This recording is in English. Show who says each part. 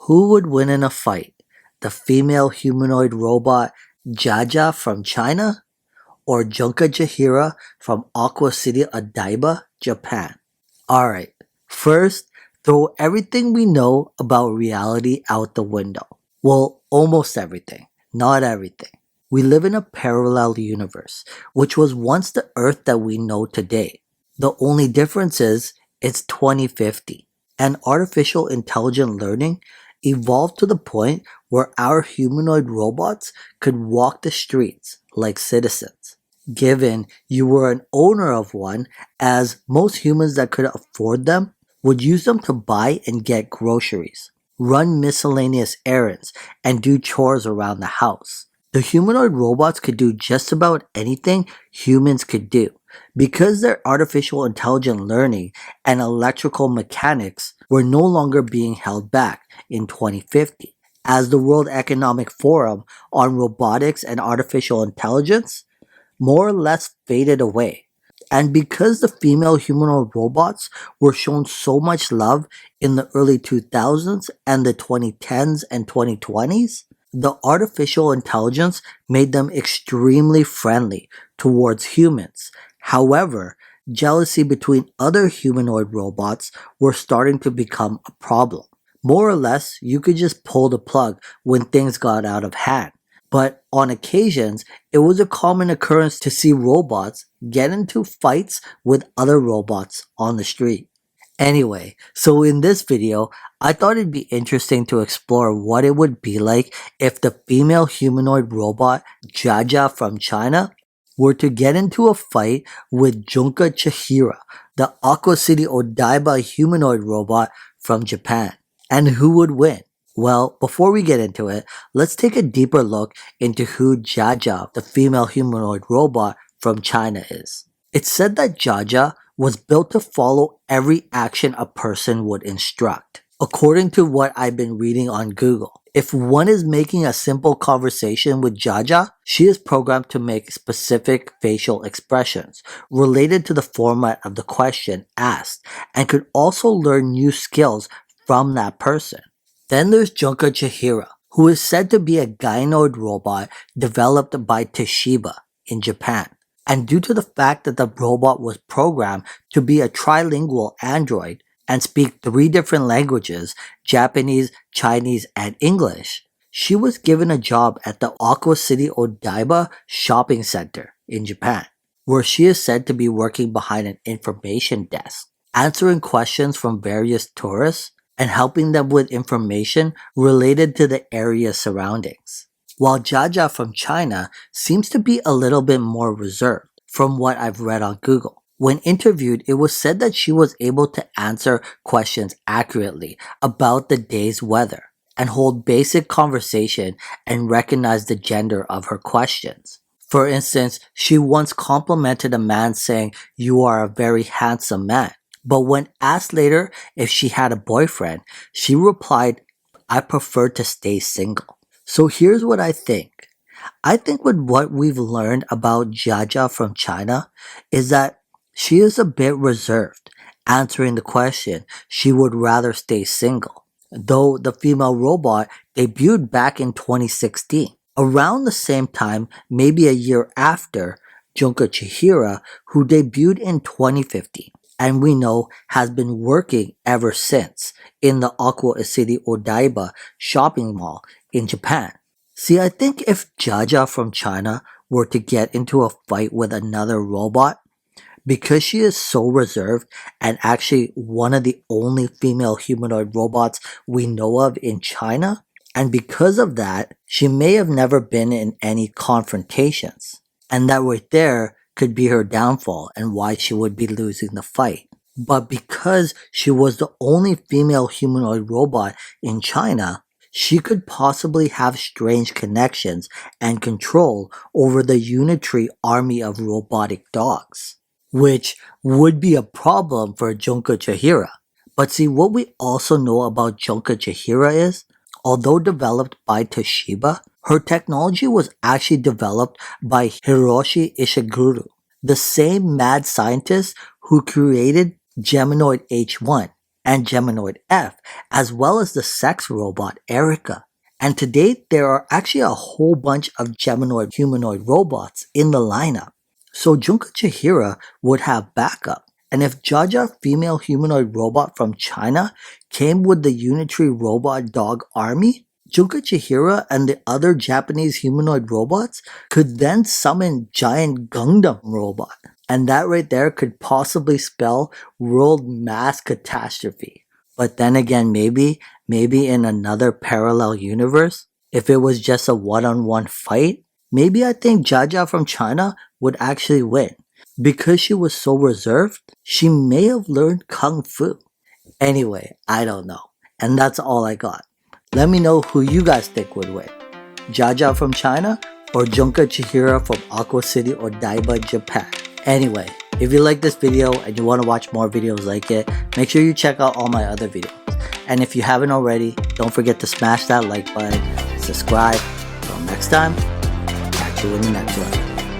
Speaker 1: Who would win in a fight? The female humanoid robot JIA JIA from China or Junko Chihira from Aqua City Odaiba, Japan? Alright, first, throw everything we know about reality out the window. Well, almost everything, not everything. We live in a parallel universe, which was once the Earth that we know today. The only difference is it's 2050, and artificial intelligent learning evolved to the point where our humanoid robots could walk the streets like citizens. Given you were an owner of one, as most humans that could afford them would use them to buy and get groceries, run miscellaneous errands, and do chores around the house. The humanoid robots could do just about anything humans could do. Because their artificial intelligent learning and electrical mechanics were no longer being held back in 2050, as the World Economic Forum on Robotics and Artificial Intelligence more or less faded away. And because the female humanoid robots were shown so much love in the early 2000s and the 2010s and 2020s, the artificial intelligence made them extremely friendly towards humans. However, jealousy between other humanoid robots were starting to become a problem. More or less, you could just pull the plug when things got out of hand. But on occasions, it was a common occurrence to see robots get into fights with other robots on the street. Anyway, so in this video, I thought it'd be interesting to explore what it would be like if the female humanoid robot JIA JIA from China were to get into a fight with Junko Chihira, the Aqua City Odaiba humanoid robot from Japan. And who would win? Well, before we get into it, let's take a deeper look into who JIA JIA, the female humanoid robot from China, is. It's said that JIA JIA was built to follow every action a person would instruct. According to what I've been reading on Google, if one is making a simple conversation with JIA JIA, she is programmed to make specific facial expressions related to the format of the question asked and could also learn new skills from that person. Then there's Junko Chihira, who is said to be a Gynoid robot developed by Toshiba in Japan. And due to the fact that the robot was programmed to be a trilingual android and speak 3 different languages, Japanese, Chinese, and English, she was given a job at the Aqua City Odaiba shopping center in Japan, where she is said to be working behind an information desk, answering questions from various tourists and helping them with information related to the area's surroundings. While JIA JIA from China seems to be a little bit more reserved from what I've read on Google. When interviewed, it was said that she was able to answer questions accurately about the day's weather and hold basic conversation and recognize the gender of her questions. For instance, she once complimented a man saying, "You are a very handsome man." But when asked later if she had a boyfriend, she replied, "I prefer to stay single." So here's what I think. I think with what we've learned about JIA JIA from China is that she is a bit reserved, answering the question she would rather stay single. Though the female robot debuted back in 2016, around the same time, maybe a year after, Junko Chihira, who debuted in 2015. And we know has been working ever since in the Aqua City Odaiba shopping mall in Japan. See, I think if JIA JIA from China were to get into a fight with another robot, because she is so reserved and actually one of the only female humanoid robots we know of in China, and because of that, she may have never been in any confrontations. And that right there could be her downfall and why she would be losing the fight. But because she was the only female humanoid robot in China, she could possibly have strange connections and control over the unitary army of robotic dogs, which would be a problem for Junko Chihira. But see, what we also know about Junko Chihira is, although developed by Toshiba, her technology was actually developed by Hiroshi Ishiguro, the same mad scientist who created Geminoid H1 and Geminoid F, as well as the sex robot Erica. And to date, there are actually a whole bunch of Geminoid humanoid robots in the lineup. So Junko Chihira would have backup. And if JIA JIA female humanoid robot from China came with the unitary robot dog army, Junko Chihira and the other Japanese humanoid robots could then summon giant Gundam robot. And that right there could possibly spell world mass catastrophe. But then again, maybe in another parallel universe, if it was just a one-on-one fight, maybe I think JIA JIA from China would actually win. Because she was so reserved, she may have learned Kung Fu. Anyway, I don't know. And that's all I got. Let me know who you guys think would win. JIA JIA from China or Junko Chihira from Aqua City Odaiba, Japan. Anyway, if you like this video and you want to watch more videos like it, make sure you check out all my other videos. And if you haven't already, don't forget to smash that like button, subscribe. Until next time, catch you in the next one.